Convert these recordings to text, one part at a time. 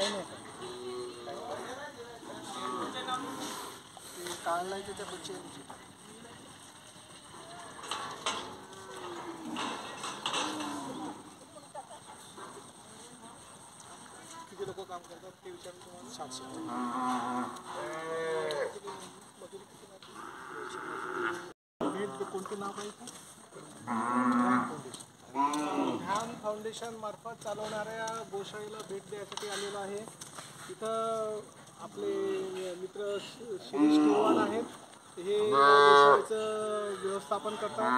काही नाही काढलाय त्याच्या बच्चे किती लोक काम करतात ते विचारून तुम्हाला 700 कोणते नाव आहे ध्यान फाउंडेशन मार्फत चालवणाऱ्या गोशाळेला भेट द्यायसाठी आलेलो आहे. तिथं आपले मित्र शिरीष किरवाण आहेत. हे गोशाळेचं व्यवस्थापन करतात.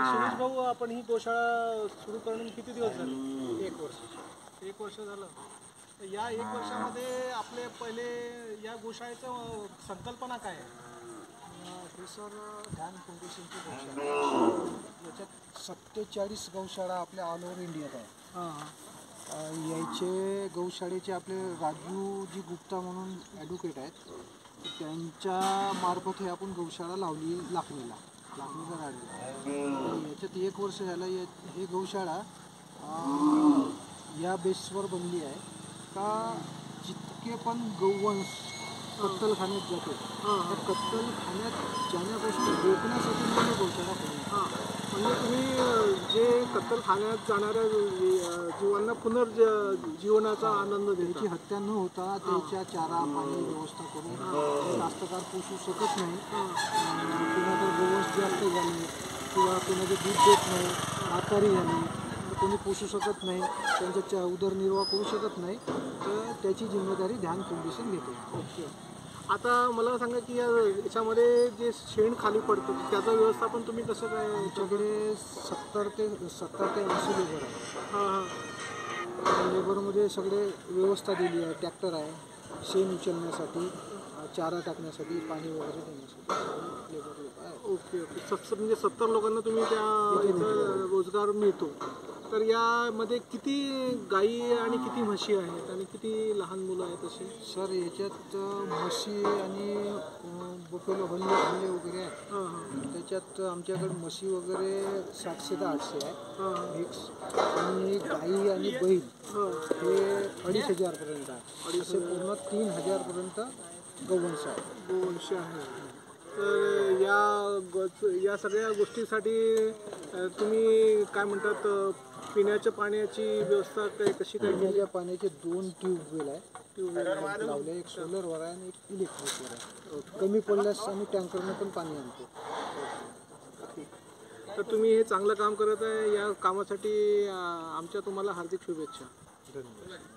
शिरीष भाऊ, आपण ही गोशाळा सुरू करून किती दिवस झाले? 1 वर्ष. 1 वर्ष झालं. या 1 वर्षामध्ये आपले पहिले या गोशाळेचं संकल्पना काय आहे? हे सर ध्यान फाउंडेशनची गोशाळा. याच्यात 47 गौशाळा आपल्या ऑल ओव्हर इंडियात आहे. याचे गौशाळेचे आपले राजूजी गुप्ता म्हणून ॲडव्होकेट आहेत. त्यांच्या मार्फत हे आपण गौशाळा लावली लाखणीचा गाडीला. याच्यात 1 वर्ष झालं. हे गौशाळा या बेसवर बनली आहे का जितके पण गौवंश कत्तलखान्यात जातो त्या कत्तलखान्यात जाण्यापासून रोखण्यासाठी म्हणजे गौशाळा बनली. म्हणजे तुम्ही जे कत्तलखान्यात जाणाऱ्या जीवांना पुनर्जीवनाचा आनंद द्यायची हत्या न होता त्याच्या चारा पाणी व्यवस्था करून कास्तकार पोषू शकत नाही. कुणाचा गोवंश जास्त झाले किंवा कुणाचे दूध देत नाही, आकारी झाली, कोणी पोषू शकत नाही, त्यांचा उदरनिर्वाह करू शकत नाही, तर त्याची जिम्मेदारी ध्यान फाउंडेशन घेते. ओके. आता मला सांगा की याच्यामध्ये जे शेण खाली पडतं त्याचं व्यवस्थापन तुम्ही कसं काय? आमच्याकडे 70 ते 80 लेबर आहे. लेबरमध्ये सगळे व्यवस्था दिली आहे. ट्रॅक्टर आहे शेण उचलण्यासाठी, चारा टाकण्यासाठी, पाणी वगैरे देण्यासाठी लेबर लोक आहे. Okay okay. म्हणजे 70 लोकांना तुम्ही त्या रोजगार मिळतो. तर यामध्ये किती गाई आणि किती म्हशी आहेत आणि किती लहान मुलं आहेत अशी? सर याच्यात म्हशी आणि बफेलो हल्ले वगैरे आहेत. त्याच्यात आमच्याकडे म्हशी वगैरे 700 ते 800 आहे मिक्स. आणि गाई आणि बैल हे 2500पर्यंत आहे. असे पूर्ण 3000पर्यंत गौवंश आहे. तर या सगळ्या गोष्टीसाठी तुम्ही काय म्हणतात पिण्याच्या पाण्याची व्यवस्था कशी काय? पिण्याच्या पाण्याचे 2 ट्यूबवेल आहे. ट्यूबवेल लावले, एक सोलरवर आहे आणि एक इलेक्ट्रिकवर आहे. कमी पडल्यास आम्ही टँकरने पण पाणी आणतो. तर तुम्ही हे चांगलं काम करत आहे. या कामासाठी आमच्या तुम्हाला हार्दिक शुभेच्छा. धन्यवाद.